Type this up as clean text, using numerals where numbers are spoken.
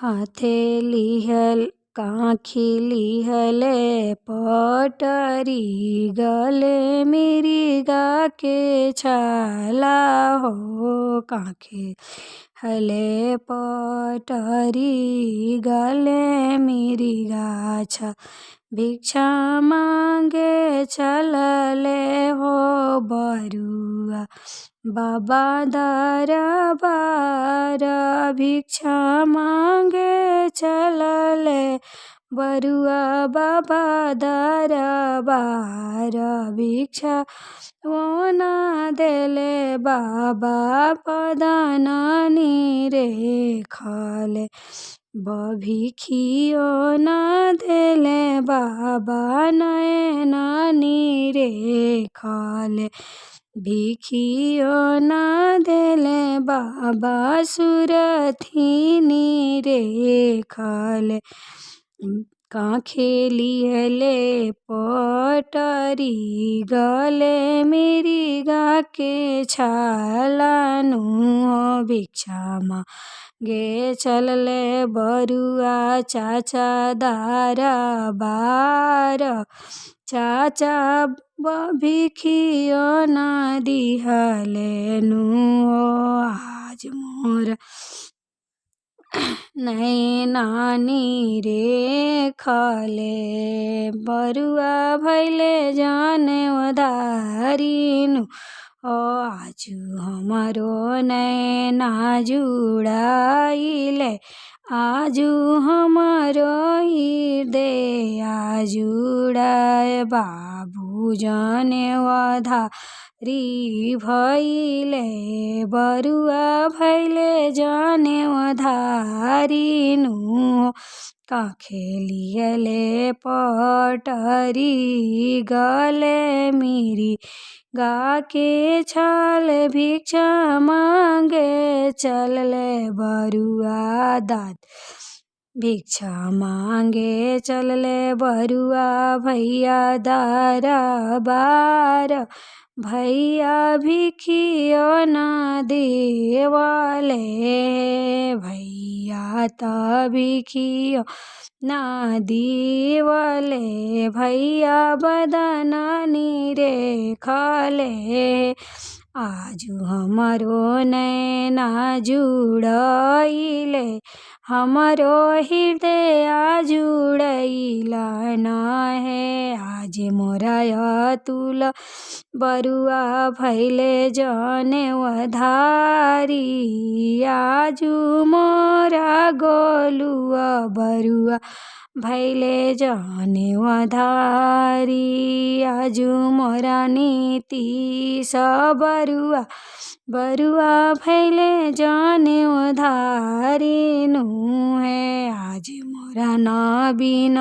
हाथे लिहल काखी लिहले पटरी गले मिरिगा के छाला हो काखे हले पटरी गले मिरिगा छा भिक्षा मांगे चलले हो बरुआ बाबा दरबार भिक्षा मांगे चलले बरुआ बाबा दरबार भिक्षा वो ना देले बाबा पदनानी रे खले भिखियो ना देले बाबा नयनानी रे खले भिखियो ना देले बाबा सुरथिनी रे खले काखे लिहले पटरी गले मिरिगा के छालानु भिक्षा मांगे चलले बरुआ चाचा दरबार चाचा भिखियो ना दिहले नु आज मोर नयनानी रे खले बरुआ भैले जाने उधारिनु आजु हमारो नैना जुड़ाइले आजु हमारो हृदय जुड़ाए बाबू जाने वधारी भैले बरुआ भैले जाने वधारिनु काखे लिहले पटरी गले मिरी गा के छाल भिक्षा मांगे चलले बरुआ दाद भिक्षा मांगे चलले बरुआ भैया दरबार भैया भिखियो ना देवले भैया त भिखियो ना देवले भैया बदनानी रे खले आजु हमारो नैना जुड़ाइले हमारो हृदय जुड़ैला न है आज मोरा अतुल बरुआ भैले जने वधारी आजु मोरा गोलुआ बरुआ भैले जने वधारी आजु मोरा नीतीश बरुआ बरुआ भैले जाने उधारी नु है आज मोरा नबीन